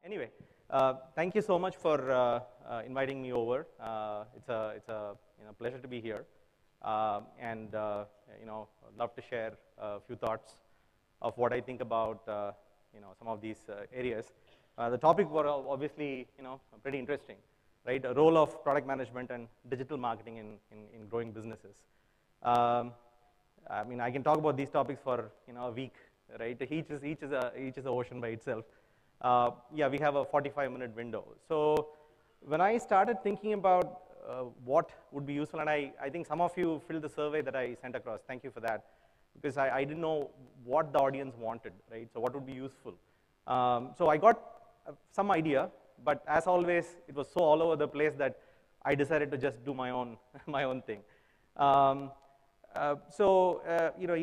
Anyway, thank you so much for inviting me over. It's a pleasure to be here, and love to share a few thoughts of what I think about some of these areas. The topic were obviously pretty interesting, right? The role of product management and digital marketing in growing businesses. I mean, I can talk about these topics for a week, right? Each is an ocean by itself. Yeah, we have a 45-minute window. So when I started thinking about what would be useful, and I think some of you filled the survey that I sent across. Thank you for that, because I didn't know what the audience wanted, right? So what would be useful? So I got some idea, but as always, it was so all over the place that I decided to just do my own my own thing.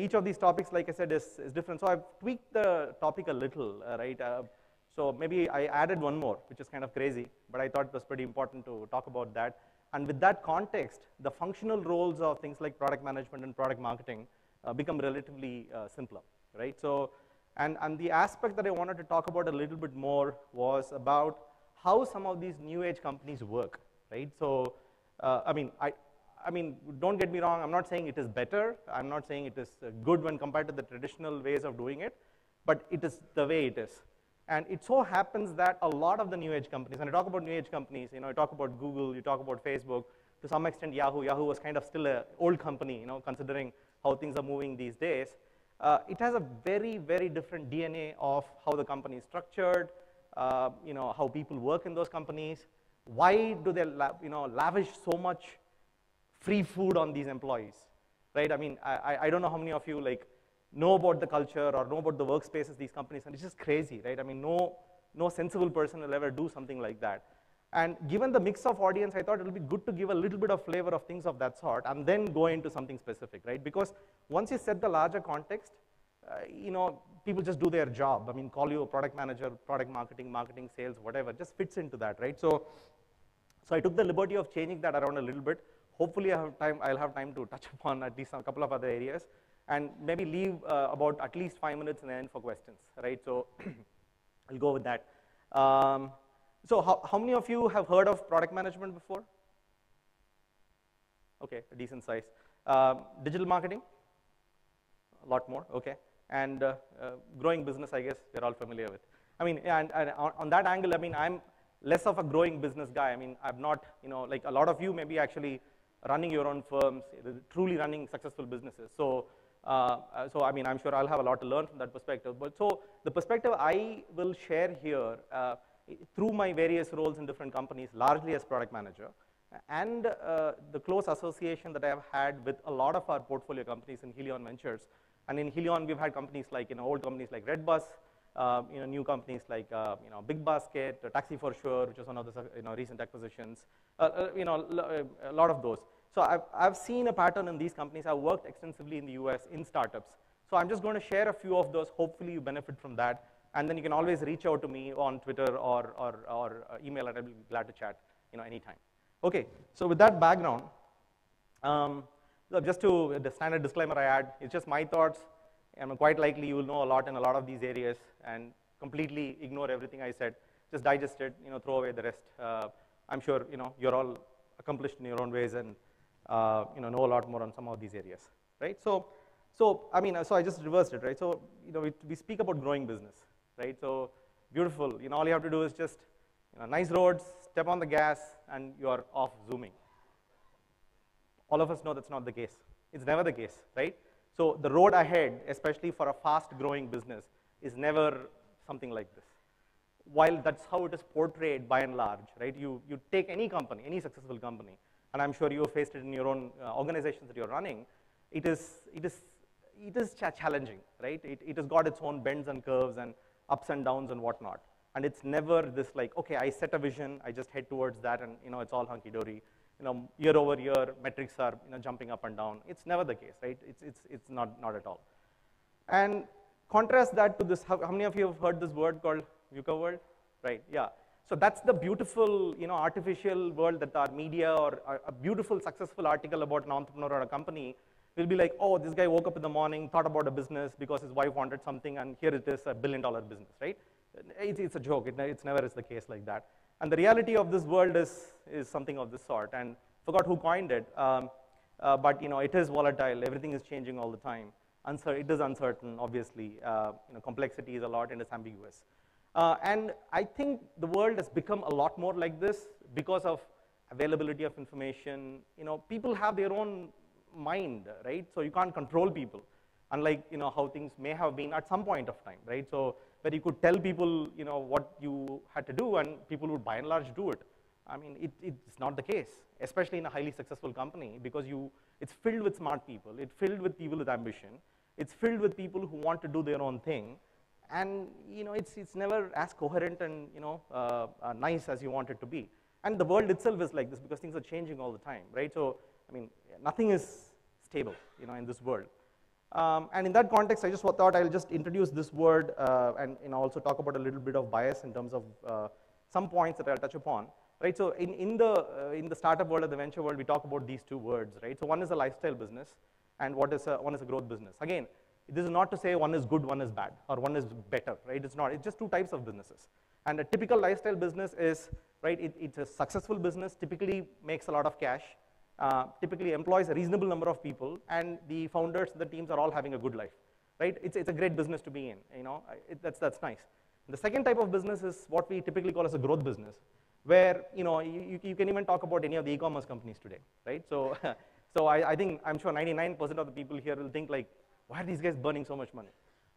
Each of these topics, like I said, is different. So I've tweaked the topic a little, right? So maybe I added one more, which is kind of crazy, but I thought it was pretty important to talk about that. And with that context, the functional roles of things like product management and product marketing become relatively simpler, right? So, and the aspect that I wanted to talk about a little bit more was about how some of these new age companies work, right? So, I mean, don't get me wrong, I'm not saying it is better, I'm not saying it is good when compared to the traditional ways of doing it, but it is the way it is. And it so happens that a lot of the new age companies, and I talk about new age companies, you talk about Google, you talk about Facebook, to some extent Yahoo. Yahoo was kind of still an old company, considering how things are moving these days. It has a very, very different DNA of how the company is structured, how people work in those companies. Why do they lavish so much free food on these employees, right? I mean, I don't know how many of you know about the culture or know about the workspaces these companies, and it's just crazy, right? I mean, no sensible person will ever do something like that. And given the mix of audience, I thought it would be good to give a little bit of flavor of things of that sort and then go into something specific, right? Because once you set the larger context, people just do their job. I mean, call you a product manager, product marketing, marketing, sales, whatever, just fits into that, right? So I took the liberty of changing that around a little bit. Hopefully I'll have time to touch upon at least a couple of other areas, and maybe leave about at least 5 minutes in the end for questions, right? So I'll go with that. So how many of you have heard of product management before? Okay, a decent size. Digital marketing? A lot more, okay. And growing business, I guess we're all familiar with. I mean, and on that angle, I mean, I'm less of a growing business guy. I mean, I'm not, like a lot of you may be actually running your own firms, truly running successful businesses. So I mean, I'm sure I'll have a lot to learn from that perspective. But so the perspective I will share here through my various roles in different companies, largely as product manager, and the close association that I have had with a lot of our portfolio companies in Helion Ventures. And in Helion, we've had companies like, old companies like Redbus, new companies like, Big Basket, Taxi for Sure, which was one of the recent acquisitions, a lot of those. So I've seen a pattern in these companies. I've worked extensively in the US in startups. So I'm just going to share a few of those. Hopefully you benefit from that. And then you can always reach out to me on Twitter or email, and I'll be glad to chat anytime. Okay, so with that background, just to the standard disclaimer I add, it's just my thoughts. And quite likely you will know a lot in a lot of these areas and completely ignore everything I said. Just digest it, throw away the rest. I'm sure you're all accomplished in your own ways and know a lot more on some of these areas, right? So I just reversed it, right? So we speak about growing business, right? So beautiful. All you have to do is just nice roads, step on the gas, and you are off zooming. All of us know that's not the case. It's never the case, right? So the road ahead, especially for a fast-growing business, is never something like this. While that's how it is portrayed by and large, right? You take any company, any successful company, and I'm sure you have faced it in your own organizations that you're running. It is challenging, right? It has got its own bends and curves and ups and downs and whatnot. And it's never this like, okay, I set a vision, I just head towards that, and it's all hunky-dory. Year over year, metrics are jumping up and down. It's never the case, right? It's not at all. And contrast that to this. How many of you have heard this word called VUCA world? Right? Yeah. So that's the beautiful, artificial world that our media or a beautiful, successful article about an entrepreneur or a company will be like, oh, this guy woke up in the morning, thought about a business because his wife wanted something, and here it is, $1 billion business, right? It's a joke. It's never is the case like that. And the reality of this world is something of this sort. And forgot who coined it, but it is volatile. Everything is changing all the time. It is uncertain, obviously. Complexity is a lot, and it's ambiguous. And I think the world has become a lot more like this because of availability of information. People have their own mind, right? So you can't control people, unlike how things may have been at some point of time, right? So where you could tell people what you had to do, and people would by and large do it. I mean, it's not the case, especially in a highly successful company, because it's filled with smart people. It's filled with people with ambition. It's filled with people who want to do their own thing, and it's never as coherent and nice as you want it to be. And the world itself is like this because things are changing all the time, right? So I mean, nothing is stable, in this world. And in that context, I just thought I'll just introduce this word and also talk about a little bit of bias in terms of some points that I'll touch upon. Right, so in the startup world or the venture world, we talk about these two words, right? So one is a lifestyle business, and one is a growth business. Again, this is not to say one is good, one is bad, or one is better, right? It's not. It's just two types of businesses. And a typical lifestyle business is, right? It's a successful business. Typically makes a lot of cash. Typically employs a reasonable number of people, and the founders, the teams are all having a good life, right? It's a great business to be in. That's nice. And the second type of business is what we typically call as a growth business, where you can even talk about any of the e-commerce companies today, right? So, I'm sure 99% of the people here will think like, why are these guys burning so much money?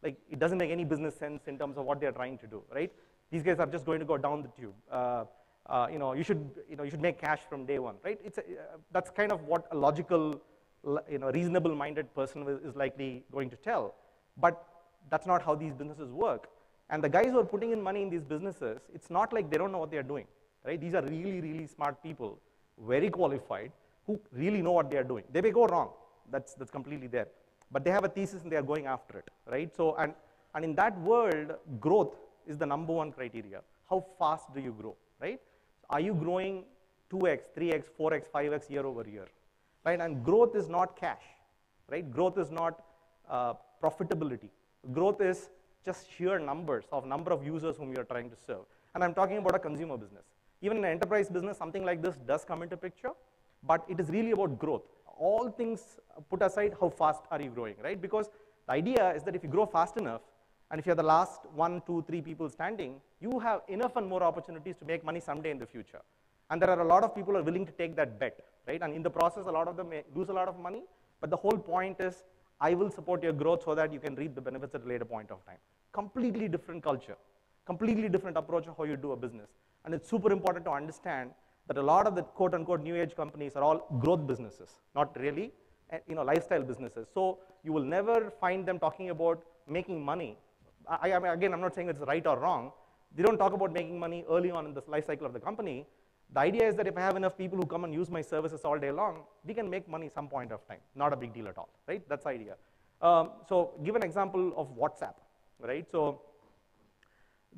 Like, it doesn't make any business sense in terms of what they're trying to do, right? These guys are just going to go down the tube. You should make cash from day one, right? That's kind of what a logical, reasonable-minded person is likely going to tell. But that's not how these businesses work. And the guys who are putting in money in these businesses, it's not like they don't know what they're doing. Right? These are really, really smart people, very qualified, who really know what they are doing. They may go wrong. That's completely there. But they have a thesis and they are going after it. Right? So, and in that world, growth is the number one criteria. How fast do you grow? Right? Are you growing 2x, 3x, 4x, 5x year over year? Right? And growth is not cash. Right? Growth is not profitability. Growth is just sheer numbers of number of users whom you are trying to serve. And I'm talking about a consumer business. Even in an enterprise business, something like this does come into picture, but it is really about growth. All things put aside, how fast are you growing, right? Because the idea is that if you grow fast enough, and if you're the last 1, 2, 3 people standing, you have enough and more opportunities to make money someday in the future. And there are a lot of people who are willing to take that bet, right? And in the process, a lot of them may lose a lot of money, but the whole point is, I will support your growth so that you can reap the benefits at a later point of time. Completely different culture, completely different approach of how you do a business. And it's super important to understand that a lot of the quote-unquote new age companies are all growth businesses, not really lifestyle businesses. So you will never find them talking about making money. Again, I'm not saying it's right or wrong. They don't talk about making money early on in the life cycle of the company. The idea is that if I have enough people who come and use my services all day long, we can make money some point of time. Not a big deal at all, right? That's the idea. So give an example of WhatsApp, right? So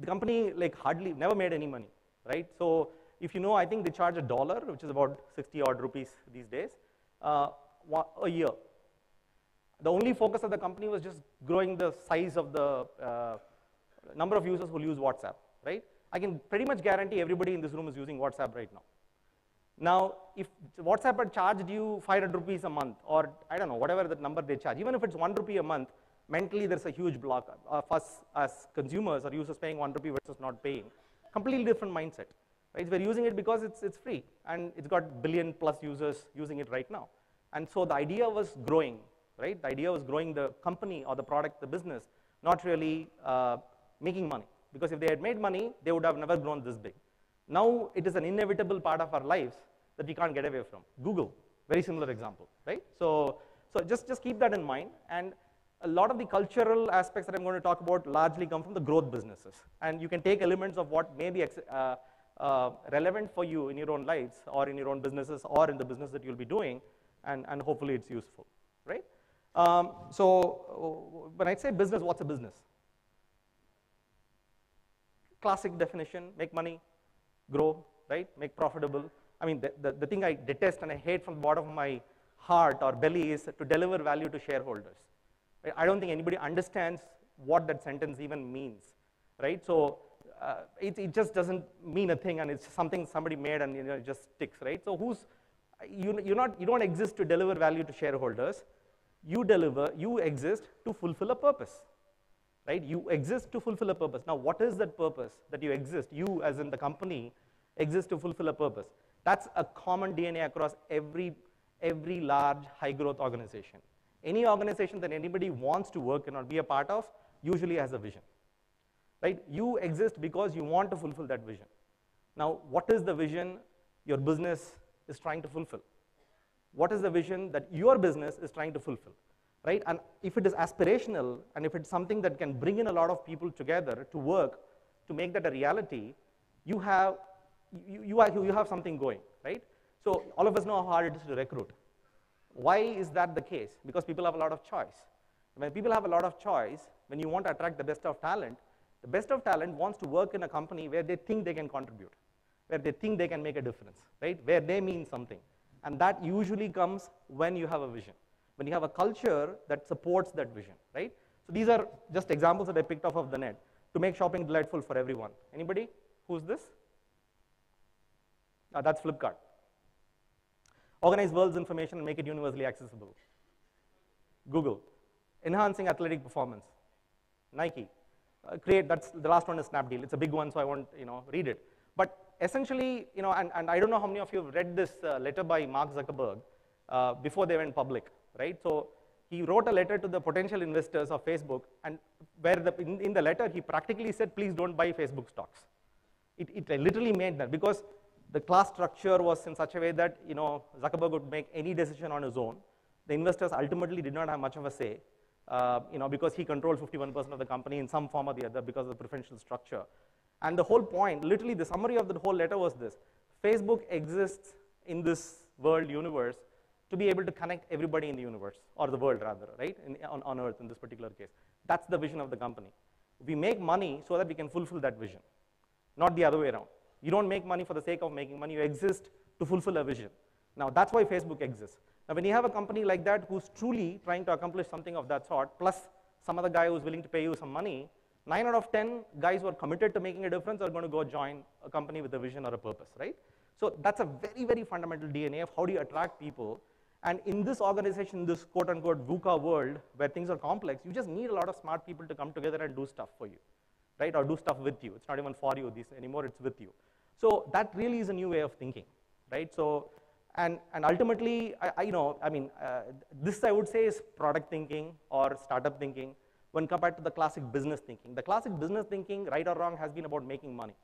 the company never made any money. Right? So if I think they charge $1, which is about 60 odd rupees these days, a year. The only focus of the company was just growing the size of the number of users who will use WhatsApp, right? I can pretty much guarantee everybody in this room is using WhatsApp right now. Now, if WhatsApp had charged you 500 rupees a month, or I don't know, whatever the number they charge, even if it's 1 rupee a month, mentally there's a huge block of us as consumers or users paying 1 rupee versus not paying. Completely different mindset, right? We're using it because it's free, and it's got billion plus users using it right now. And so the idea was growing, right? The idea was growing the company or the product, the business, not really making money. Because if they had made money, they would have never grown this big. Now it is an inevitable part of our lives that we can't get away from. Google, very similar example, right? So just keep that in mind. And a lot of the cultural aspects that I'm going to talk about largely come from the growth businesses. And you can take elements of what may be relevant for you in your own lives or in your own businesses or in the business that you'll be doing, and hopefully it's useful, right? So when I say business, what's a business? Classic definition: make money, grow, right? Make profitable. I mean, the thing I detest and I hate from the bottom of my heart or belly is to deliver value to shareholders. I don't think anybody understands what that sentence even means. right? So it just doesn't mean a thing, and it's something somebody made, and it just sticks, right? So you don't exist to deliver value to shareholders. You exist to fulfill a purpose, right? You exist to fulfill a purpose. Now, what is that purpose that you exist? You, as in the company, exist to fulfill a purpose. That's a common DNA across every large, high-growth organization. Any organization that anybody wants to work in or be a part of usually has a vision, right? You exist because you want to fulfill that vision. Now, what is the vision your business is trying to fulfill? What is the vision that your business is trying to fulfill, right? And if it is aspirational, and if it's something that can bring in a lot of people together to work to make that a reality, you have something going, right? So all of us know how hard it is to recruit. Why is that the case? Because people have a lot of choice. When people have a lot of choice, when you want to attract the best of talent wants to work in a company where they think they can contribute, where they think they can make a difference, right? Where they mean something. And that usually comes when you have a vision, when you have a culture that supports that vision, right? So these are just examples that I picked off of the net to make shopping delightful for everyone. Anybody? Who's this? That's Flipkart. Organize world's information and make it universally accessible. Google. Enhancing athletic performance. Nike. That's the last one is Snapdeal. It's a big one, so I won't read it. But essentially, and I don't know how many of you have read this letter by Mark Zuckerberg before they went public, right? So he wrote a letter to the potential investors of Facebook, and where in the letter he practically said, please don't buy Facebook stocks. It literally made that, because the class structure was in such a way that Zuckerberg would make any decision on his own. The investors ultimately did not have much of a say, because he controlled 51% of the company in some form or the other because of the preferential structure. And the whole point, literally the summary of the whole letter was this: Facebook exists in this world universe to be able to connect everybody in the universe, or the world rather, right, on Earth in this particular case. That's the vision of the company. We make money so that we can fulfill that vision, not the other way around. You don't make money for the sake of making money, you exist to fulfill a vision. Now that's why Facebook exists. Now when you have a company like that who's truly trying to accomplish something of that sort, plus some other guy who's willing to pay you some money, 9 out of 10 guys who are committed to making a difference are going to go join a company with a vision or a purpose, right? So that's a very, very fundamental DNA of how do you attract people. And in this organization, this quote-unquote VUCA world, where things are complex, you just need a lot of smart people to come together and do stuff for you, right? Or do stuff with you. It's not even for you anymore, it's with you. So that really is a new way of thinking, right? So, and ultimately, this I would say is product thinking or startup thinking when compared to the classic business thinking. The classic business thinking, right or wrong, has been about making money,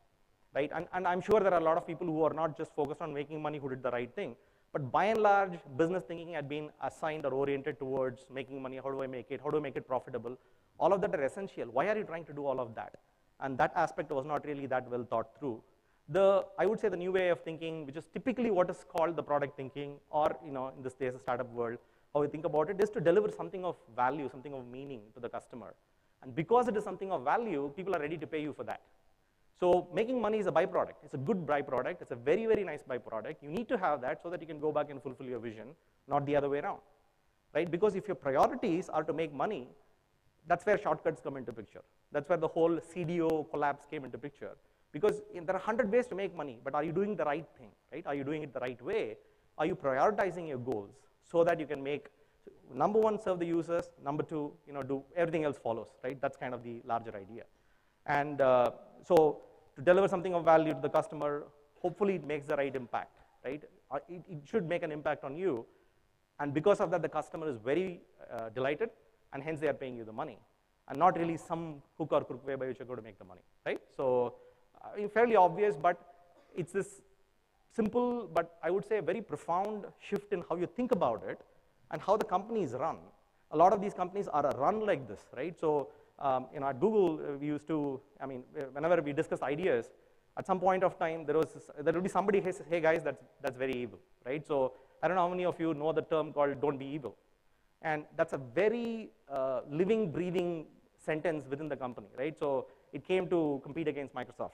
right? And I'm sure there are a lot of people who are not just focused on making money who did the right thing, but by and large, business thinking had been assigned or oriented towards making money. How do I make it? How do I make it profitable? All of that are essential. Why are you trying to do all of that? And that aspect was not really that well thought through. I would say the new way of thinking, which is typically what is called the product thinking, or in this case, the startup world, how we think about it is to deliver something of value, something of meaning to the customer. And because it is something of value, people are ready to pay you for that. So making money is a byproduct. It's a good byproduct. It's a very, very nice byproduct. You need to have that so that you can go back and fulfill your vision, not the other way around, right? Because if your priorities are to make money, that's where shortcuts come into picture. That's where the whole CDO collapse came into picture. Because there are 100 ways to make money, but are you doing the right thing, right? Are you doing it the right way? Are you prioritizing your goals so that you can make, number one, serve the users, number two, do everything else follows, right? That's kind of the larger idea. And so to deliver something of value to the customer, hopefully it makes the right impact, right? It should make an impact on you. And because of that, the customer is very delighted, and hence they are paying you the money, and not really some hook or crook way by which you're going to make the money, right? So fairly obvious, but it's this simple, but I would say a very profound shift in how you think about it and how the companies run. A lot of these companies are run like this, right? So at Google, we used to, whenever we discuss ideas, at some point of time, there will be somebody who says, hey guys, that's very evil, right? So I don't know how many of you know the term called don't be evil. And that's a very living, breathing sentence within the company, right? So it came to compete against Microsoft.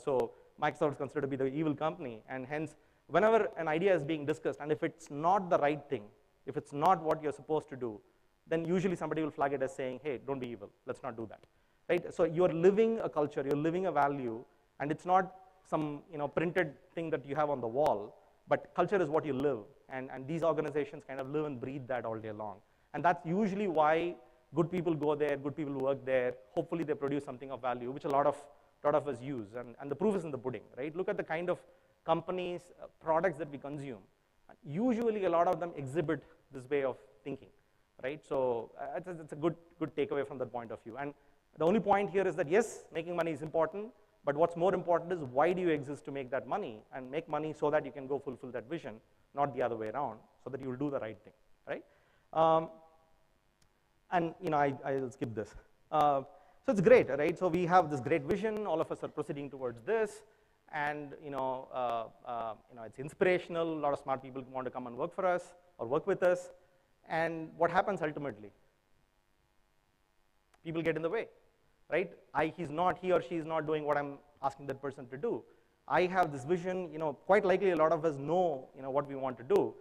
So Microsoft is considered to be the evil company, and hence, whenever an idea is being discussed, and if it's not the right thing, if it's not what you're supposed to do, then usually somebody will flag it as saying, hey, don't be evil, let's not do that. right? So you're living a culture, you're living a value, and it's not some printed thing that you have on the wall, but culture is what you live, and these organizations kind of live and breathe that all day long. And that's usually why good people go there, good people work there, hopefully they produce something of value, which a lot of us use, and the proof is in the pudding, right? Look at the kind of companies, products that we consume. Usually a lot of them exhibit this way of thinking, right? So it's a good takeaway from that point of view. And the only point here is that yes, making money is important, but what's more important is why do you exist to make that money, and make money so that you can go fulfill that vision, not the other way around, so that you will do the right thing, right? And I'll skip this. So it's great, right? So we have this great vision. All of us are proceeding towards this, and it's inspirational. A lot of smart people want to come and work for us or work with us. And what happens ultimately? People get in the way, right? He or she is not doing what I'm asking that person to do. I have this vision. Quite likely a lot of us know what we want to do,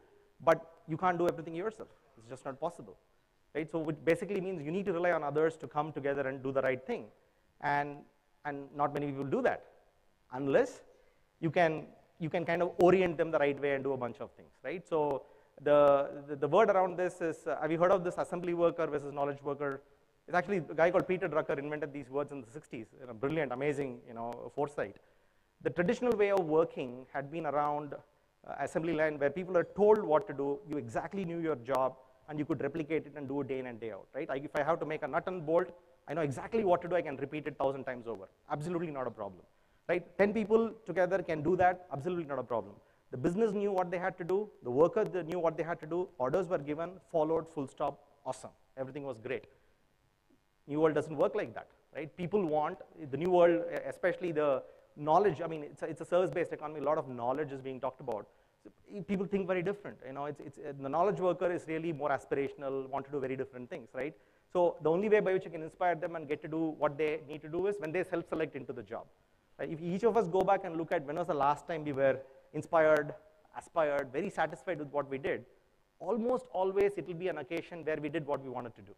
but you can't do everything yourself. It's just not possible. Right? So it basically means you need to rely on others to come together and do the right thing, and not many people do that, unless you can kind of orient them the right way and do a bunch of things, right? So the word around this is, have you heard of this assembly worker versus knowledge worker? It's actually a guy called Peter Drucker invented these words in the 60s. Brilliant, amazing, foresight. The traditional way of working had been around assembly line, where people are told what to do. You exactly knew your job, and you could replicate it and do it day in and day out, right? If I have to make a nut and bolt, I know exactly what to do. I can repeat it 1,000 times over. Absolutely not a problem, right? 10 people together can do that. Absolutely not a problem. The business knew what they had to do. The worker knew what they had to do. Orders were given, followed, full stop, awesome. Everything was great. New world doesn't work like that, right? People want, the new world, especially the knowledge, I mean, it's a service-based economy. A lot of knowledge is being talked about. People think very different. The knowledge worker is really more aspirational, want to do very different things, right? So the only way by which you can inspire them and get to do what they need to do is when they self-select into the job. Right? If each of us go back and look at when was the last time we were inspired, aspired, very satisfied with what we did, almost always it will be an occasion where we did what we wanted to do.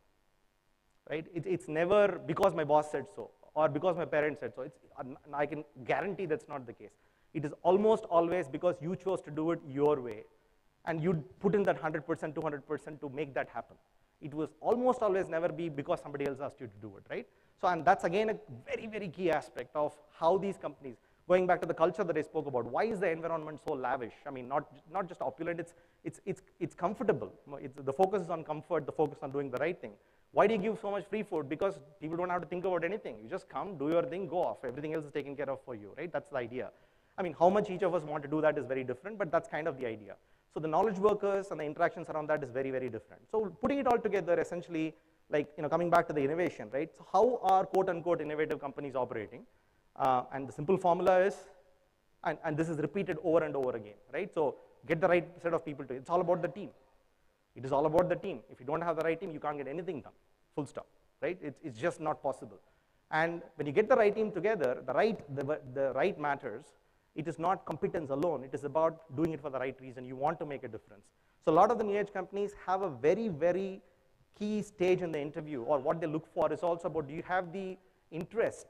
Right? It's never because my boss said so or because my parents said so. I can guarantee that's not the case. It is almost always because you chose to do it your way, and you put in that 100%, 200% to make that happen. It was almost always never be because somebody else asked you to do it, right? So, and that's again a very, very key aspect of how these companies, going back to the culture that I spoke about, why is the environment so lavish? I mean, not just opulent, it's comfortable. The focus is on comfort, the focus on doing the right thing. Why do you give so much free food? Because people don't have to think about anything. You just come, do your thing, go off. Everything else is taken care of for you, right? That's the idea. I mean, how much each of us want to do that is very different, but that's kind of the idea. So the knowledge workers and the interactions around that is very, very different. So putting it all together, essentially, like coming back to the innovation, right? So how are quote unquote innovative companies operating? And the simple formula is, and this is repeated over and over again, right? So get the right set of people to it. It's all about the team. It is all about the team. If you don't have the right team, you can't get anything done. Full stop, right? It's just not possible. And when you get the right team together, the right matters. It is not competence alone. It is about doing it for the right reason. You want to make a difference. So a lot of the new age companies have a very, very key stage in the interview, or what they look for is also about, do you have the interest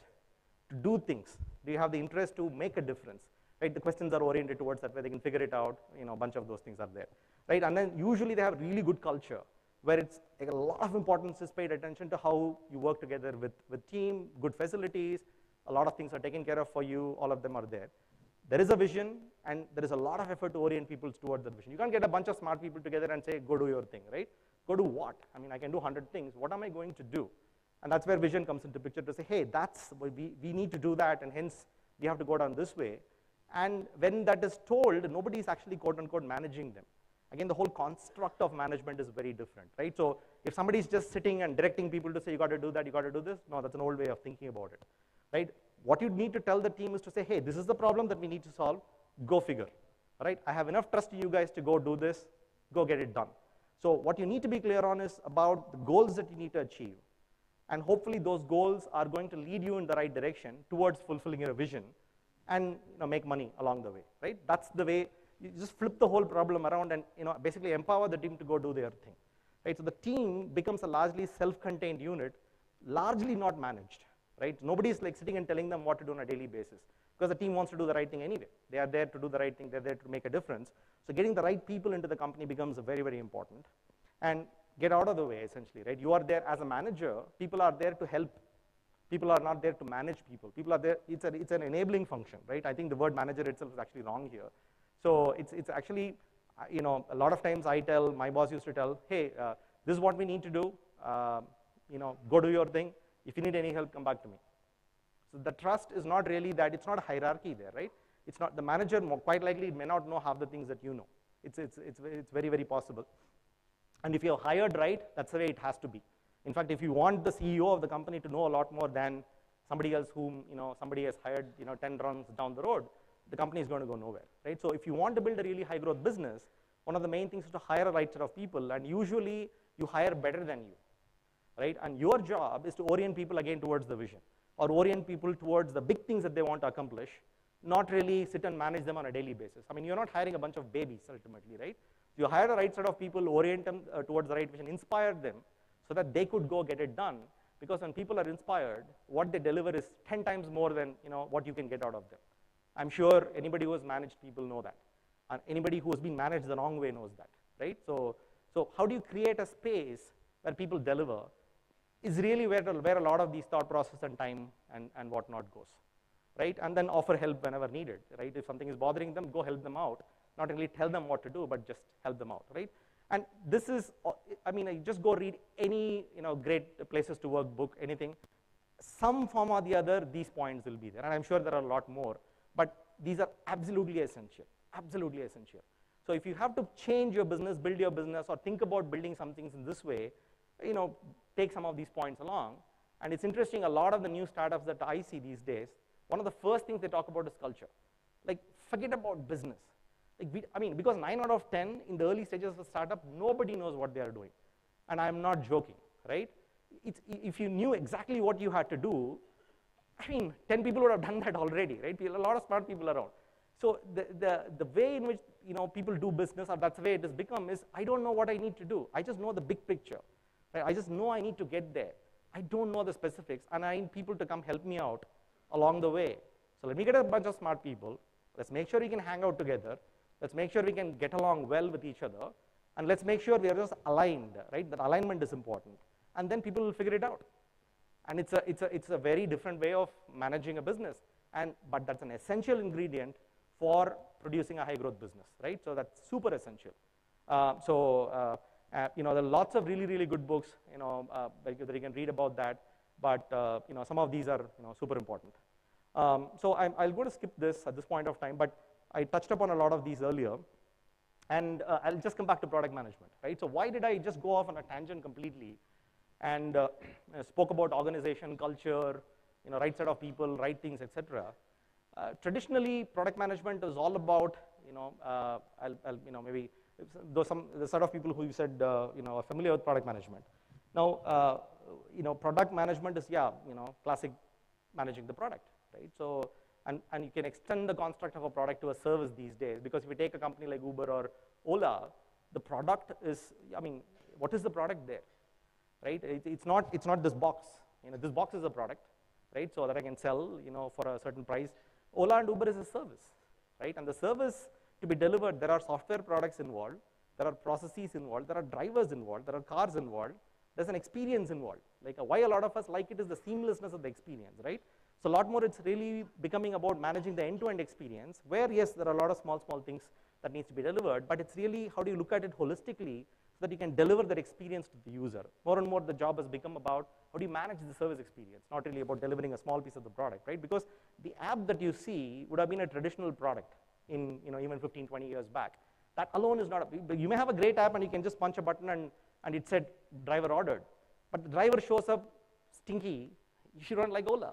to do things? Do you have the interest to make a difference? Right? The questions are oriented towards that, where they can figure it out. A bunch of those things are there. Right? And then usually they have really good culture, where it's like a lot of importance is paid attention to how you work together with team, good facilities. A lot of things are taken care of for you. All of them are there. There is a vision, and there is a lot of effort to orient people towards that vision. You can't get a bunch of smart people together and say, go do your thing, right? Go do what? I mean, I can do 100 things. What am I going to do? And that's where vision comes into picture to say, hey, we need to do that, and hence we have to go down this way. And when that is told, nobody is actually quote unquote managing them. Again, the whole construct of management is very different, right? So if somebody is just sitting and directing people to say, you got to do that, you got to do this, no, that's an old way of thinking about it, right? What you need to tell the team is to say, hey, this is the problem that we need to solve, go figure, right? I have enough trust in you guys to go do this, go get it done. So what you need to be clear on is about the goals that you need to achieve. And hopefully those goals are going to lead you in the right direction towards fulfilling your vision and make money along the way, right? That's the way. You just flip the whole problem around and basically empower the team to go do their thing, right? So the team becomes a largely self-contained unit, largely not managed. right? Nobody's like sitting and telling them what to do on a daily basis, because the team wants to do the right thing anyway. They are there to do the right thing. They're there to make a difference. So getting the right people into the company becomes very, very important. And get out of the way, essentially, right? You are there as a manager. People are there to help. People are not there to manage people. People are there, it's an enabling function, right? I think the word manager itself is actually wrong here. So it's actually, you know, a lot of times my boss used to tell, hey, this is what we need to do, you know, go do your thing. If you need any help, come back to me. So the trust is not really that, it's not a hierarchy there, right? It's not, the manager quite likely may not know half the things that you know. It's very, very possible. And if you're hired right, that's the way it has to be. In fact, if you want the CEO of the company to know a lot more than somebody else whom, you know, somebody has hired, you know, 10 runs down the road, the company is going to go nowhere, right? So if you want to build a really high growth business, one of the main things is to hire a right set of people, and usually you hire better than you, right? And your job is to orient people again towards the vision, or orient people towards the big things that they want to accomplish, not really sit and manage them on a daily basis. I mean, you're not hiring a bunch of babies ultimately, right? You hire a right set of people, orient them towards the right vision, inspire them so that they could go get it done, because when people are inspired, what they deliver is 10 times more than, you know, what you can get out of them. I'm sure anybody who has managed people know that, and anybody who has been managed the wrong way knows that, right? So how do you create a space where people deliver is really where a lot of these thought process and time and whatnot goes, right? And then offer help whenever needed, right? If something is bothering them, go help them out. Not really tell them what to do, but just help them out, right? And this is, I mean, just go read any, you know, great places to work book, anything. Some form or the other, these points will be there, and I'm sure there are a lot more, but these are absolutely essential, absolutely essential. So if you have to change your business, build your business, or think about building some things in this way, you know, take some of these points along. And it's interesting, a lot of the new startups that I see these days, one of the first things they talk about is culture. Like, forget about business. Like I mean, because 9 out of 10 in the early stages of a startup, nobody knows what they are doing. And I'm not joking, right? If you knew exactly what you had to do, I mean, 10 people would have done that already, right? A lot of smart people around. So the way in which, you know, people do business, or that's the way it has become, is I don't know what I need to do. I just know the big picture, right? I just know I need to get there. I don't know the specifics, and I need people to come help me out along the way. So let me get a bunch of smart people. Let's make sure we can hang out together. Let's make sure we can get along well with each other, and let's make sure we are just aligned, right? That alignment is important, and then people will figure it out. And it's a very different way of managing a business, but that's an essential ingredient for producing a high growth business, right? So that's super essential. You know, there are lots of really, really good books, you know, that you can read about that, but you know, some of these are, you know, super important. So I'll go to skip this at this point of time, but I touched upon a lot of these earlier, and I'll just come back to product management, right? So why did I just go off on a tangent completely and spoke about organization, culture, you know, right set of people, right things, etc. Traditionally, product management is all about, you know, you know, maybe the sort of people who you said, you know, are familiar with product management. Now, you know, product management is, yeah, you know, classic managing the product, right? So, and you can extend the construct of a product to a service these days, because if you take a company like Uber or Ola, the product is, I mean, what is the product there, right? It's not this box. You know, this box is a product, right? So that I can sell, you know, for a certain price. Ola and Uber is a service, right? And the service to be delivered, there are software products involved, there are processes involved, there are drivers involved, there are cars involved, there's an experience involved. Like why a lot of us like it is the seamlessness of the experience, right? So a lot more, it's really becoming about managing the end-to-end experience, where yes, there are a lot of small things that needs to be delivered, but it's really how do you look at it holistically so that you can deliver that experience to the user. More and more, the job has become about how do you manage the service experience, not really about delivering a small piece of the product, right? Because the app that you see would have been a traditional product in, you know, even 15, 20 years back. That alone is not you may have a great app and you can just punch a button and it said driver ordered, but the driver shows up stinky, you should run like Ola,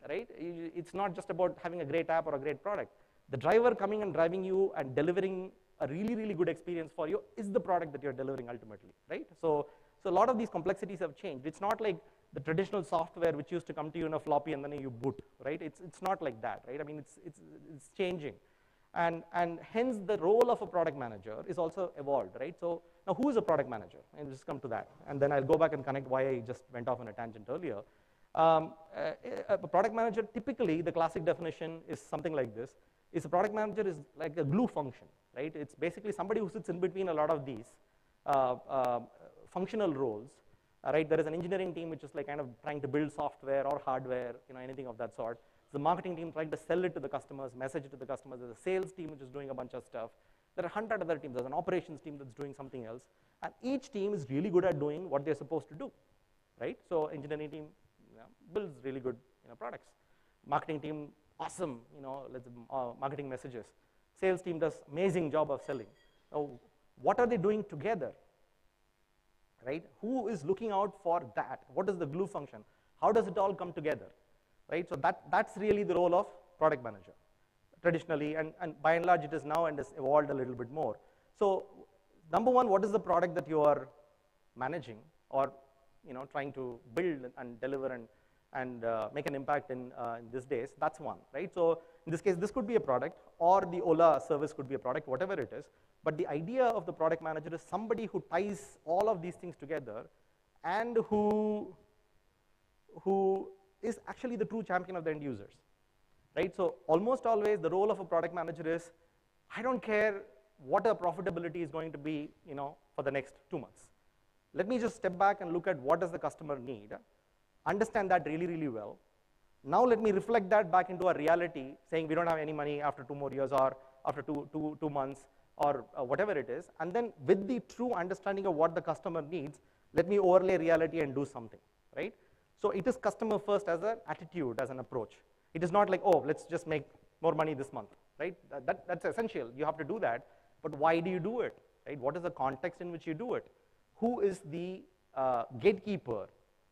right? It's not just about having a great app or a great product. The driver coming and driving you and delivering a really, really good experience for you is the product that you're delivering ultimately, right? So a lot of these complexities have changed. It's not like the traditional software which used to come to you in a floppy and then you boot, right? It's not like that, right? I mean, it's changing. And hence the role of a product manager is also evolved, right? So now who is a product manager? And just come to that. And then I'll go back and connect why I just went off on a tangent earlier. A product manager, typically, the classic definition is something like this, is a product manager is like a glue function, right? It's basically somebody who sits in between a lot of these uh, uh, functional roles, right? There is an engineering team which is like kind of trying to build software or hardware, anything of that sort. The marketing team trying to sell it to the customers, message it to the customers. There's a sales team which is doing a bunch of stuff. There are 100 other teams. There's an operations team that's doing something else. And each team is really good at doing what they're supposed to do, right? So engineering team builds really good products. Marketing team, awesome, marketing messages. Sales team does amazing job of selling. Now, what are they doing together, right? Who is looking out for that? What is the glue function? How does it all come together, right? So that's really the role of product manager, traditionally, and by and large it is now and has evolved a little bit more. So number one, what is the product that you are managing or trying to build and deliver and make an impact in these days? That's one, right? So in this case, this could be a product, or the Ola service could be a product, whatever it is. But the idea of the product manager is somebody who ties all of these things together and who is actually the true champion of the end users, right? So almost always the role of a product manager is, I don't care what our profitability is going to be, for the next 2 months. Let me just step back and look at what does the customer need, understand that really, really well. Now let me reflect that back into a reality, saying we don't have any money after 2 more years or after two months or whatever it is. And then with the true understanding of what the customer needs, let me overlay reality and do something, right? So it is customer first as an attitude, as an approach. It is not like, oh, let's just make more money this month, right? That's essential. You have to do that. But why do you do it, right? What is the context in which you do it? Who is the gatekeeper,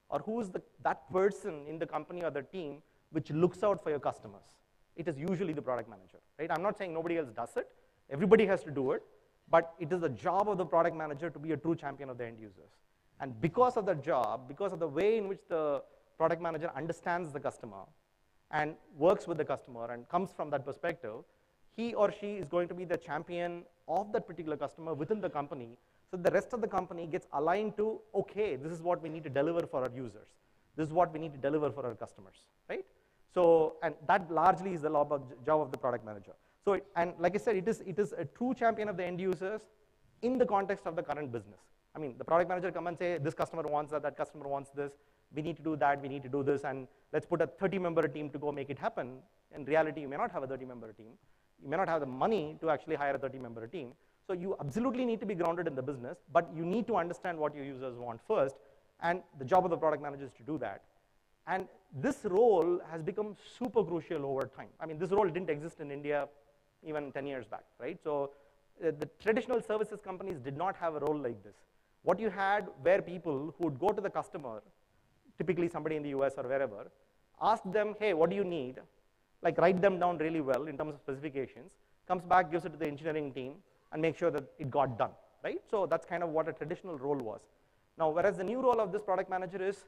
or who is that person in the company or the team which looks out for your customers? It is usually the product manager, right? I'm not saying nobody else does it. Everybody has to do it. But it is the job of the product manager to be a true champion of the end users. And because of that job, because of the way in which the product manager understands the customer and works with the customer and comes from that perspective, he or she is going to be the champion of that particular customer within the company, so the rest of the company gets aligned to, okay, this is what we need to deliver for our users. This is what we need to deliver for our customers, right? So, and that largely is the job of the product manager. So, and like I said, it is a true champion of the end users in the context of the current business. I mean, the product manager come and say, this customer wants that customer wants this, we need to do that, we need to do this, and let's put a 30-member team to go make it happen. In reality, you may not have a 30-member team. You may not have the money to actually hire a 30-member team. So you absolutely need to be grounded in the business, but you need to understand what your users want first, and the job of the product manager is to do that. And this role has become super crucial over time. I mean, this role didn't exist in India even 10 years back, right? So the traditional services companies did not have a role like this. What you had were people who would go to the customer, typically somebody in the US or wherever, ask them, hey, what do you need? Like write them down really well in terms of specifications, comes back, gives it to the engineering team, and make sure that it got done, right? So that's kind of what a traditional role was. Now, whereas the new role of this product manager is,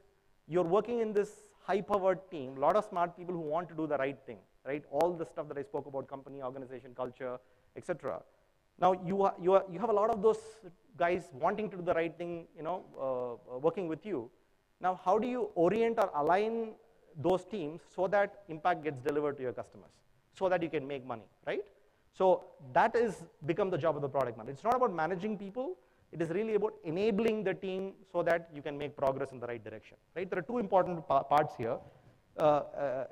you're working in this high-powered team, a lot of smart people who want to do the right thing, right? All the stuff that I spoke about, company, organization, culture, etc. Now, you have a lot of those guys wanting to do the right thing, working with you. Now, how do you orient or align those teams so that impact gets delivered to your customers, so that you can make money, right? So that is become the job of the product manager. It's not about managing people. It is really about enabling the team so that you can make progress in the right direction, right? There are two important parts here.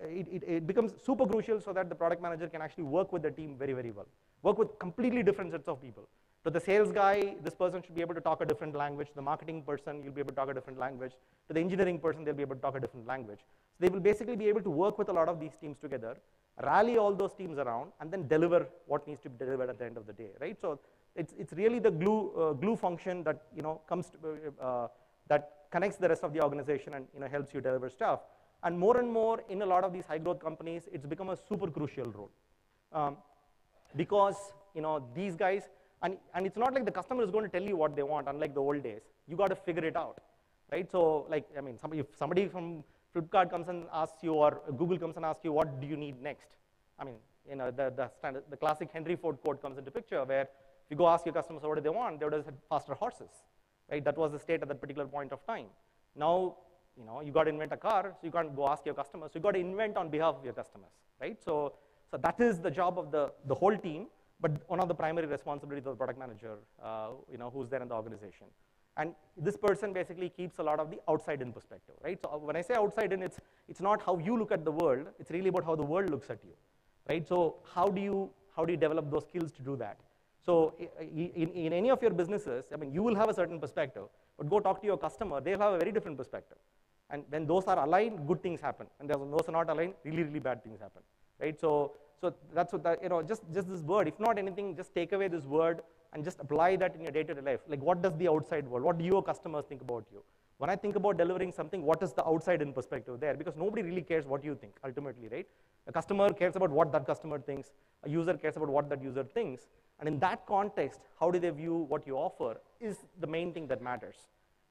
It becomes super crucial so that the product manager can actually work with the team very, very well. Work with completely different sets of people. To the sales guy, this person should be able to talk a different language. To the marketing person, you'll be able to talk a different language. To the engineering person, they'll be able to talk a different language. So they will basically be able to work with a lot of these teams together, rally all those teams around, and then deliver what needs to be delivered at the end of the day, right? So it's really the glue function that comes to, that connects the rest of the organization and helps you deliver stuff. And more in a lot of these high growth companies, it's become a super crucial role, because these guys, and it's not like the customer is going to tell you what they want, unlike the old days. You got to figure it out, right? So like, I mean, if somebody from Flipkart comes and asks you, or Google comes and asks you, what do you need next? I mean, the classic Henry Ford quote comes into picture, where if you go ask your customers what do they want, they would have said faster horses, right? That was the state at that particular point of time. Now, you got to invent a car, so you can't go ask your customers. So you got to invent on behalf of your customers, right? So that is the job of the whole team, but one of the primary responsibilities of the product manager, who's there in the organization. And this person basically keeps a lot of the outside-in perspective, right? So when I say outside-in, it's not how you look at the world, it's really about how the world looks at you, right? So how do you develop those skills to do that? So in any of your businesses, I mean, you will have a certain perspective, but go talk to your customer, they'll have a very different perspective. And when those are aligned, good things happen. And when those are not aligned, really, really bad things happen, right? So that's what just this word, if not anything, just take away this word and just apply that in your day-to-day life. Like, what does the outside world, what do your customers think about you? When I think about delivering something, what is the outside-in perspective there? Because nobody really cares what you think, ultimately, right? A customer cares about what that customer thinks. A user cares about what that user thinks. And in that context, how do they view what you offer is the main thing that matters.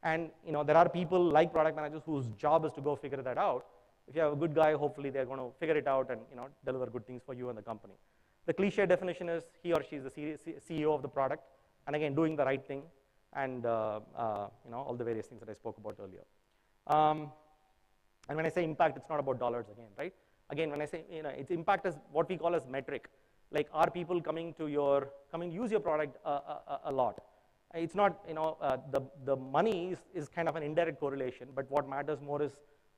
And there are people like product managers whose job is to go figure that out. If you have a good guy, hopefully they're going to figure it out and deliver good things for you and the company. The cliche definition is he or she is the CEO of the product, and again, doing the right thing, and all the various things that I spoke about earlier. And when I say impact, it's not about dollars again, right? Again, when I say its impact is what we call as metric. Like, are people coming use your product a lot? It's not the money is kind of an indirect correlation, but what matters more is,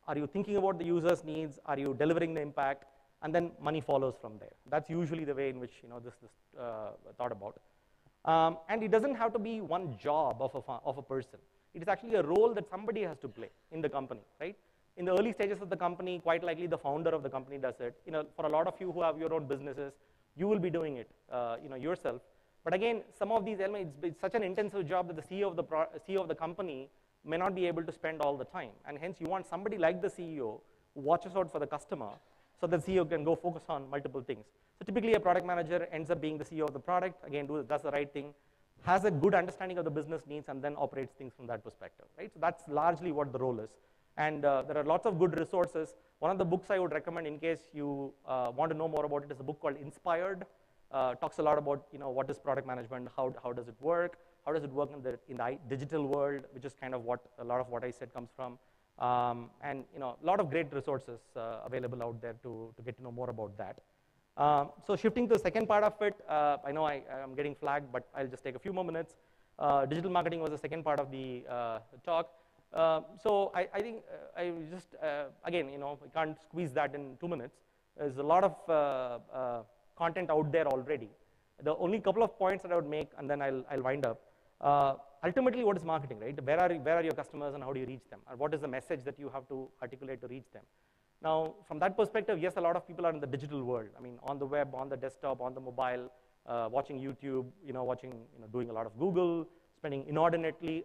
are you thinking about the user's needs? Are you delivering the impact? And then money follows from there. That's usually the way in which this is thought about. And it doesn't have to be one job of a person. It is actually a role that somebody has to play in the company, right? In the early stages of the company, quite likely the founder of the company does it. For a lot of you who have your own businesses, you will be doing it yourself. But again, some of these elements, it's such an intensive job that the CEO of the company may not be able to spend all the time. And hence, you want somebody like the CEO who watches out for the customer, so the CEO can go focus on multiple things. So typically, a product manager ends up being the CEO of the product, again, does the right thing, has a good understanding of the business needs, and then operates things from that perspective, right? So that's largely what the role is. And there are lots of good resources. One of the books I would recommend in case you want to know more about it is a book called Inspired. Talks a lot about what is product management, how does it work, how does it work in the digital world, which is kind of what a lot of what I said comes from. And a lot of great resources available out there to get to know more about that. So shifting to the second part of it, I know I'm getting flagged, but I'll just take a few more minutes. Digital marketing was the second part of the talk. So I think I just, again, we can't squeeze that in 2 minutes. There's a lot of content out there already. The only couple of points that I would make, and then I'll wind up. Ultimately, what is marketing, right? Where are your customers and how do you reach them? And what is the message that you have to articulate to reach them? Now, from that perspective, yes, a lot of people are in the digital world. I mean, on the web, on the desktop, on the mobile, watching YouTube, doing a lot of Google, spending inordinately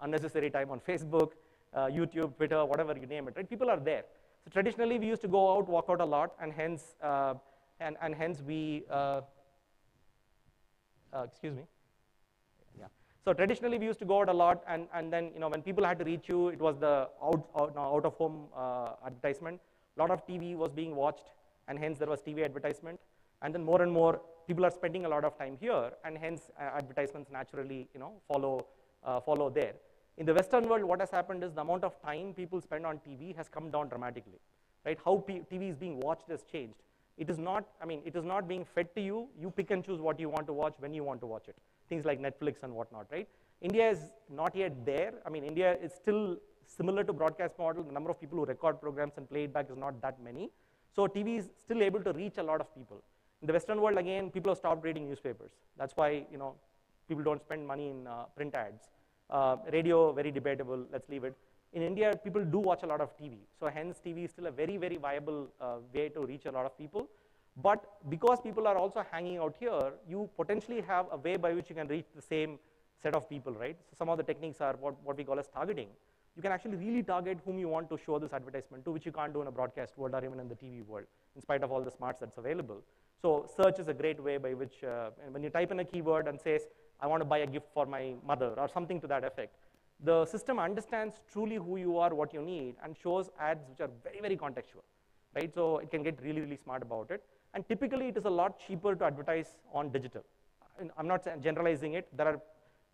unnecessary time on Facebook, YouTube, Twitter, whatever you name it, right? People are there. So traditionally, we used to go out, walk out a lot, and hence, hence we, excuse me. Yeah. So traditionally, we used to go out a lot, and then when people had to reach you, it was the out of home advertisement. A lot of TV was being watched, and hence there was TV advertisement. And then more and more people are spending a lot of time here, and hence advertisements naturally follow there. In the Western world, what has happened is the amount of time people spend on TV has come down dramatically, right? How TV is being watched has changed. It is not, it is not being fed to you. You pick and choose what you want to watch when you want to watch it. Things like Netflix and whatnot, right? India is not yet there. India is still similar to broadcast model. The number of people who record programs and play it back is not that many. So TV is still able to reach a lot of people. In the Western world, again, people have stopped reading newspapers. That's why, people don't spend money in print ads. Radio, very debatable, let's leave it. In India, people do watch a lot of TV. So hence, TV is still a very, very viable way to reach a lot of people. But because people are also hanging out here, you potentially have a way by which you can reach the same set of people, right? So some of the techniques are what we call as targeting. You can actually really target whom you want to show this advertisement to, which you can't do in a broadcast world or even in the TV world, in spite of all the smarts that's available. So search is a great way by which, when you type in a keyword and says, I want to buy a gift for my mother or something to that effect, the system understands truly who you are, what you need, and shows ads which are very, very contextual, right? So it can get really, really smart about it. And typically, it is a lot cheaper to advertise on digital. I'm not generalizing it. There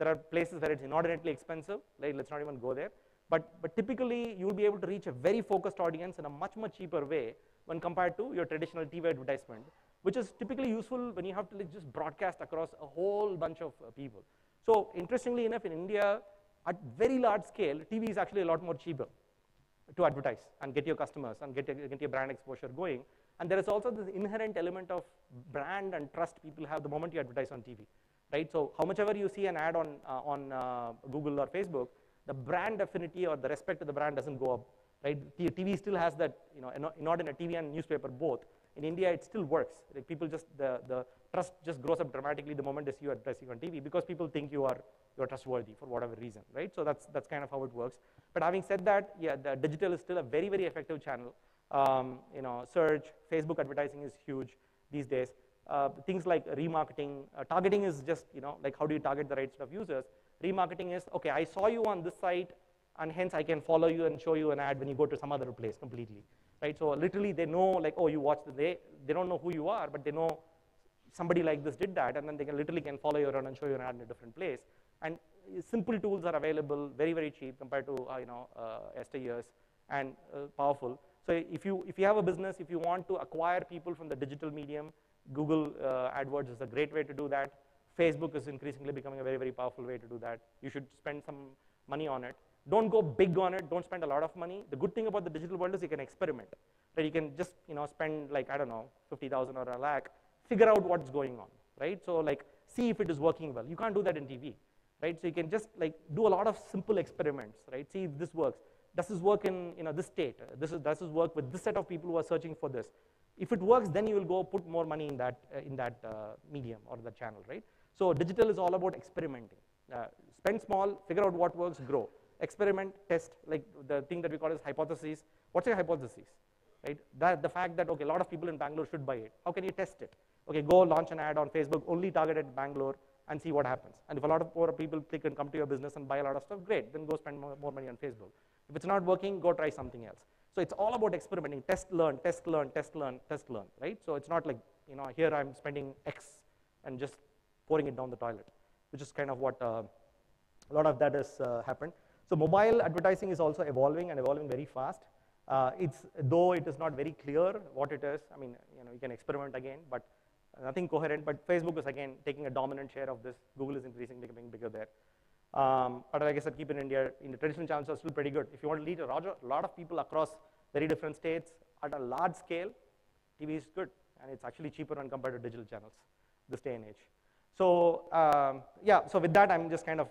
are places where it's inordinately expensive. Like, let's not even go there. But typically, you'll be able to reach a very focused audience in a much, much cheaper way when compared to your traditional TV advertisement, which is typically useful when you have to like just broadcast across a whole bunch of people. So interestingly enough, in India, at very large scale, TV is actually a lot more cheaper to advertise and get your customers and get your brand exposure going. And there is also this inherent element of brand and trust people have the moment you advertise on TV, right? So how much ever you see an ad on Google or Facebook, the brand affinity or the respect to the brand doesn't go up, right? TV still has that, not in a TV and newspaper both. In India, it still works. Like people just, the trust just grows up dramatically the moment they see you advertising on TV because people think you're trustworthy for whatever reason, right? So that's kind of how it works. But having said that, yeah, the digital is still a very, very effective channel. Search, Facebook advertising is huge these days. Things like remarketing, targeting is just, like how do you target the right set of users? Remarketing is, okay, I saw you on this site, and hence I can follow you and show you an ad when you go to some other place completely, right? So literally they know, like, oh, you watched they don't know who you are, but they know somebody like this did that, and then they can literally follow you around and show you an ad in a different place. And simple tools are available, very, very cheap compared to yesteryears, and powerful. So if you have a business, if you want to acquire people from the digital medium, Google AdWords is a great way to do that. Facebook is increasingly becoming a very, very powerful way to do that. You should spend some money on it. Don't go big on it. Don't spend a lot of money. The good thing about the digital world is you can experiment. Right? You can just spend like, I don't know, 50,000 or a lakh, figure out what's going on. Right? So like see if it is working well. You can't do that in TV. Right? So you can just like do a lot of simple experiments. Right? See if this works. Does this work in this state? Does this work with this set of people who are searching for this? If it works, then you will go put more money in that medium or the channel. Right? So digital is all about experimenting. Spend small, figure out what works, grow. Experiment, test, like the thing that we call as hypotheses. What's your hypothesis? Right? The fact that, okay, a lot of people in Bangalore should buy it. How can you test it? Okay, go launch an ad on Facebook, only targeted at Bangalore, and see what happens. And if a lot of poor people click and come to your business and buy a lot of stuff, great, then go spend more money on Facebook. If it's not working, go try something else. So it's all about experimenting, test, learn, test, learn, test, learn, test, learn, right? So it's not like, here I'm spending X and just pouring it down the toilet, which is kind of what a lot of that has happened. So mobile advertising is also evolving and evolving very fast. Though it is not very clear what it is. I mean, you can experiment again, but nothing coherent. But Facebook is again taking a dominant share of this. Google is increasingly becoming bigger there. But like I said, keep in India, in the traditional channels are still pretty good. If you want to reach a lot of people across very different states at a large scale, TV is good, and it's actually cheaper when compared to digital channels this day and age. So yeah, so with that, I'm just kind of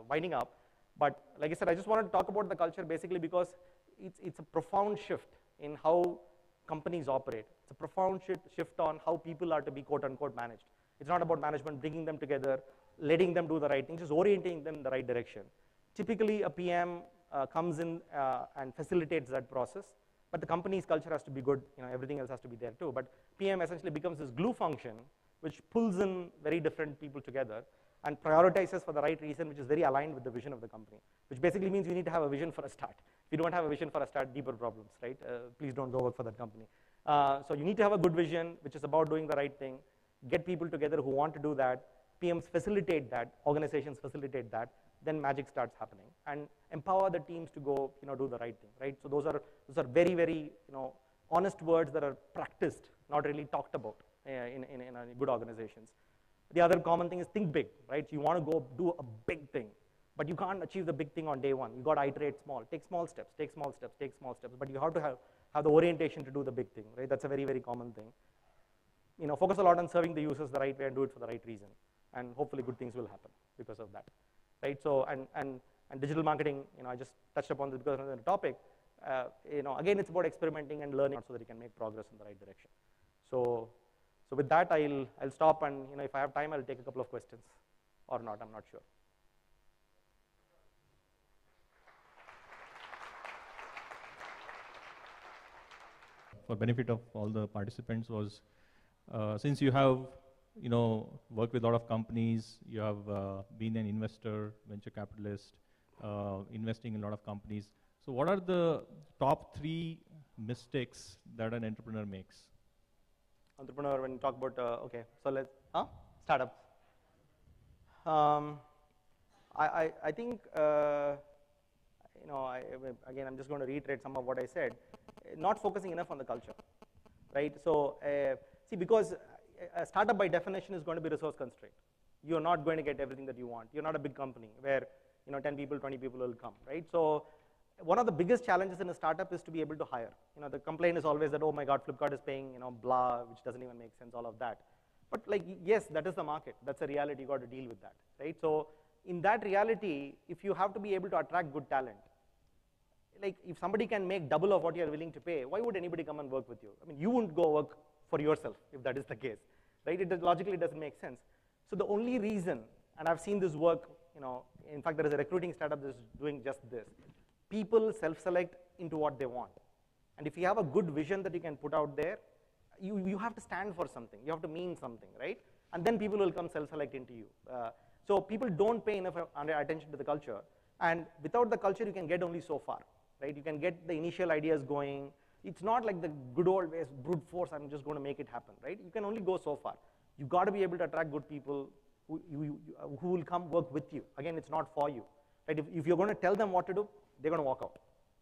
winding up. But like I said, I just wanted to talk about the culture basically because it's a profound shift in how companies operate. It's a profound shift on how people are to be quote unquote managed. It's not about management bringing them together, letting them do the right thing, just orienting them in the right direction. Typically, a PM comes in and facilitates that process, but the company's culture has to be good. Everything else has to be there too. But PM essentially becomes this glue function which pulls in very different people together and prioritizes for the right reason, which is very aligned with the vision of the company, which basically means you need to have a vision for a start. If you don't have a vision for a start, deeper problems, right? Please don't go work for that company. So you need to have a good vision, which is about doing the right thing, get people together who want to do that, PMs facilitate that, organizations facilitate that, then magic starts happening, and empower the teams to go do the right thing, right? So those are very, very honest words that are practiced, not really talked about in good organizations. The other common thing is think big, right? So you want to go do a big thing, but you can't achieve the big thing on day one. You got to iterate small, take small steps, take small steps, take small steps, but you have to have the orientation to do the big thing, right? That's a very, very common thing. Focus a lot on serving the users the right way and do it for the right reason, and hopefully good things will happen because of that, right? So and digital marketing, I just touched upon this because of the topic. Again, it's about experimenting and learning so that you can make progress in the right direction. So with that, I'll stop, and if I have time, I'll take a couple of questions, or not. I'm not sure. For benefit of all the participants was, since you have worked with a lot of companies, you have been an investor, venture capitalist, investing in a lot of companies. So what are the top 3 mistakes that an entrepreneur makes? Entrepreneur, when you talk about, okay, so let's, startups. I think again, I'm just going to reiterate some of what I said, not focusing enough on the culture, right? So see, because a startup by definition is going to be resource constrained. You're not going to get everything that you want. You're not a big company where 10 people, 20 people will come, right? So one of the biggest challenges in a startup is to be able to hire. The complaint is always that, oh my God, Flipkart is paying, blah, which doesn't even make sense, all of that. But like, yes, that is the market. That's a reality. You got to deal with that, right? So in that reality, if you have to be able to attract good talent, like if somebody can make double of what you're willing to pay, why would anybody come and work with you? I mean, you wouldn't go work for yourself if that is the case, right? Logically, it doesn't make sense. So the only reason, and I've seen this work, in fact, there is a recruiting startup that is doing just this. People self-select into what they want. And if you have a good vision that you can put out there, you have to stand for something. You have to mean something, right? And then people will come self-select into you. So people don't pay enough attention to the culture. And without the culture, you can get only so far, right? You can get the initial ideas going. It's not like the good old ways, brute force, I'm just going to make it happen, right? You can only go so far. You've got to be able to attract good people who will come work with you. Again, it's not for you, right? If you're going to tell them what to do, they're going to walk out.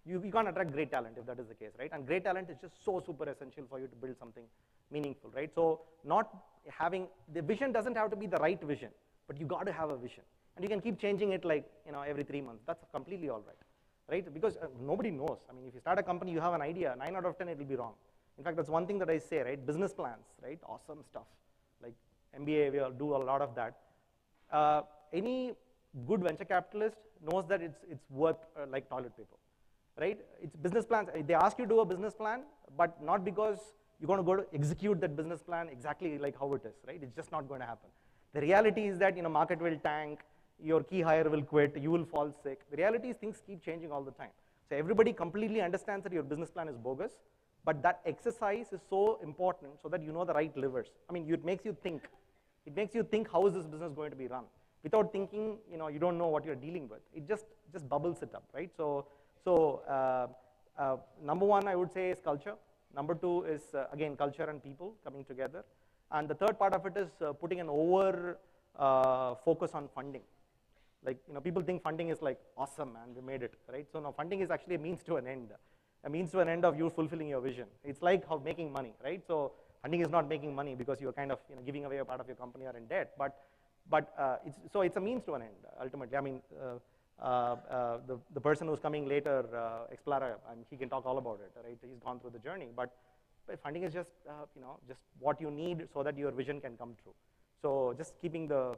You can't attract great talent if that is the case, right? And great talent is just so super essential for you to build something meaningful, right? So not having, the vision doesn't have to be the right vision, but you got to have a vision. And you can keep changing it like, every 3 months. That's completely all right, right? Because nobody knows. I mean, if you start a company, you have an idea, 9 out of 10, it will be wrong. In fact, that's one thing that I say, right? Business plans, right? Awesome stuff. Like MBA, we do a lot of that. Any good venture capitalist knows that it's worth like toilet paper, right? It's business plans. They ask you to do a business plan, but not because you're going to go to execute that business plan exactly like how it is, right? It's just not going to happen. The reality is that market will tank, your key hire will quit, you will fall sick. The reality is things keep changing all the time. So everybody completely understands that your business plan is bogus, but that exercise is so important so that you know the right levers. I mean, it makes you think. It makes you think, how is this business going to be run? Without thinking, you don't know what you're dealing with. It just bubbles it up, right? So number one, I would say, is culture. Number two is, again, culture and people coming together. And the third part of it is putting an over focus on funding. Like, people think funding is like, awesome, man, we made it, right? So no, funding is actually a means to an end. A means to an end of you fulfilling your vision. It's like how making money, right? So funding is not making money because you're kind of giving away a part of your company or in debt, but it's a means to an end, ultimately. I mean, the person who's coming later, Explorer, and he can talk all about it, right? He's gone through the journey, but funding is just, just what you need so that your vision can come true. So just keeping the,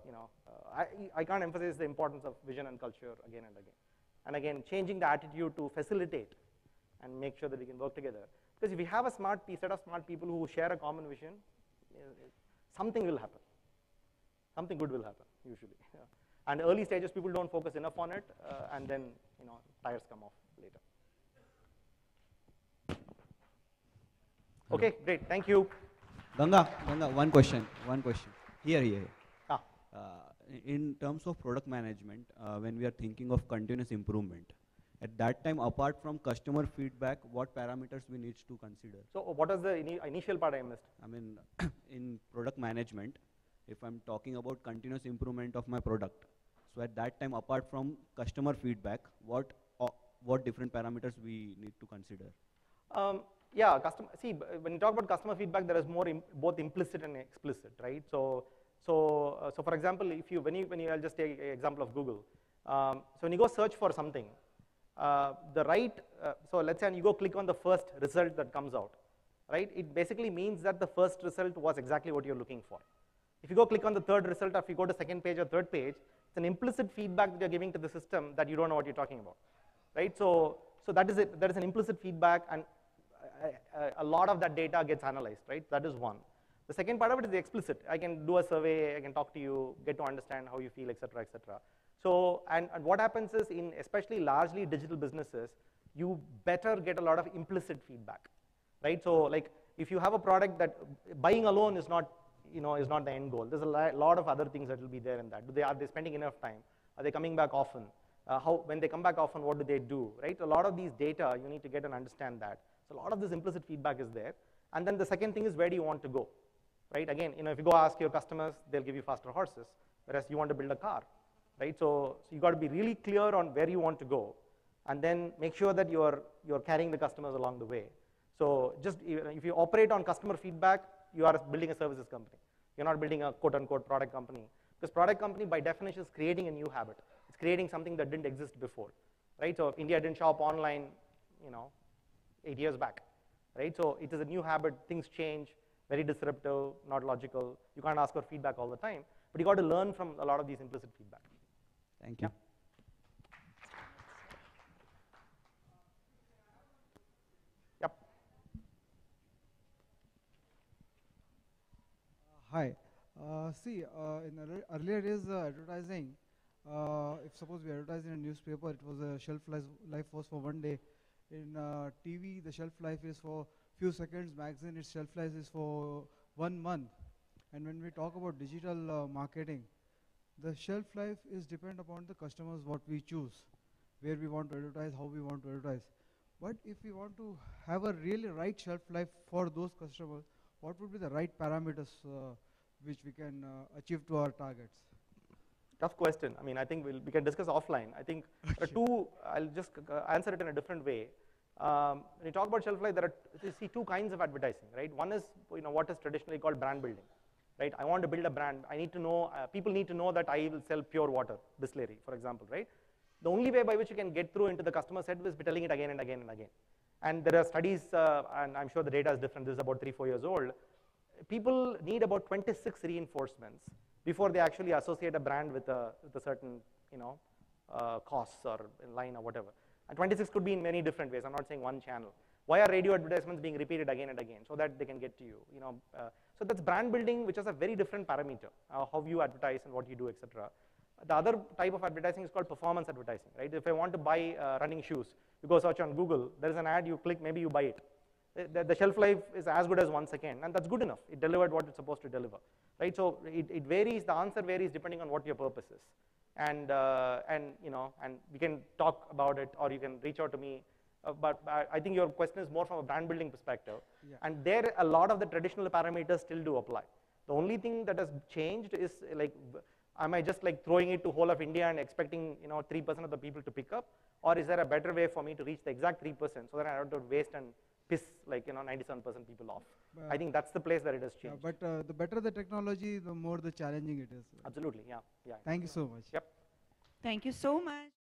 I can't emphasize the importance of vision and culture again and again. And again, changing the attitude to facilitate and make sure that we can work together. Because if we have a set of smart people who share a common vision, something will happen. Something good will happen, usually. Yeah. And early stages, people don't focus enough on it, and then, tires come off later. Okay, great, thank you. Ganga, one question. Here. Ah. In terms of product management, when we are thinking of continuous improvement, at that time, apart from customer feedback, what parameters we need to consider? So what was the initial part I missed? I mean, in product management, if I'm talking about continuous improvement of my product, so at that time, apart from customer feedback, what different parameters we need to consider? Yeah, when you talk about customer feedback, there is more both implicit and explicit, right? So for example, I'll just take an example of Google. So when you go search for something, so let's say you go click on the first result that comes out, right? It basically means that the first result was exactly what you're looking for. If you go click on the third result, or if you go to second page or third page, it's an implicit feedback that you're giving to the system that you don't know what you're talking about, right? So that is it. That is an implicit feedback, and a lot of that data gets analyzed, right? That is one. The second part of it is the explicit. I can do a survey, I can talk to you, get to understand how you feel, etc., etc. So, and what happens is, in especially largely digital businesses, you better get a lot of implicit feedback, right? So like, if you have a product that buying alone is not, is not the end goal. There's a lot of other things that will be there in that. Are they spending enough time? Are they coming back often? When they come back often, what do they do, right? A lot of these data, you need to get and understand that. So a lot of this implicit feedback is there. And then the second thing is, where do you want to go, right? Again, if you go ask your customers, they'll give you faster horses, whereas you want to build a car, right? So you got to be really clear on where you want to go. and then make sure that you're carrying the customers along the way. So just if you operate on customer feedback, you are building a services company. You're not building a quote unquote product company. Because product company by definition is creating a new habit. It's creating something that didn't exist before, right? So if India didn't shop online, 8 years back, right? So it is a new habit, things change, very disruptive, not logical. You can't ask for feedback all the time, but you got to learn from a lot of these implicit feedback. Thank you. Yep. Hi. In earlier days, advertising, if suppose we advertise in a newspaper, it was a shelf life was for 1 day. In TV, the shelf life is for few seconds. Magazine, its shelf life is for 1 month. And when we talk about digital marketing, the shelf life is depend upon the customers, what we choose, where we want to advertise, how we want to advertise. But if we want to have a really right shelf life for those customers, what would be the right parameters which we can achieve to our targets? Tough question. I mean, I think we can discuss offline. I think there are two, I'll just answer it in a different way. When you talk about shelf life, you see two kinds of advertising, right? One is what is traditionally called brand building, right? I want to build a brand. I need to know, people need to know that I will sell pure water, distillery, for example, right? The only way by which you can get through into the customer's head is by telling it again and again and again. And there are studies, and I'm sure the data is different, this is about 3-4 years old. People need about 26 reinforcements before they actually associate a brand with a certain, costs or line or whatever. And 26 could be in many different ways. I'm not saying one channel. Why are radio advertisements being repeated again and again? So that they can get to you. So that's brand building, which is a very different parameter, how you advertise and what you do, etc. The other type of advertising is called performance advertising, right? If I want to buy running shoes, you go search on Google, there is an ad, you click, maybe you buy it. The shelf life is as good as 1 second, and that's good enough. It delivered what it's supposed to deliver, right? So it varies, the answer varies depending on what your purpose is. And we can talk about it, or you can reach out to me. But I think your question is more from a brand building perspective. Yeah. And there, a lot of the traditional parameters still do apply. The only thing that has changed is like, am I just like throwing it to whole of India and expecting 3% of the people to pick up? Or is there a better way for me to reach the exact 3% so that I don't have to waste and piss like 97% people off? I think that's the place where it has changed. But the better the technology, the more the challenging it is. Absolutely, yeah. Thank you so much. Yep. Thank you so much.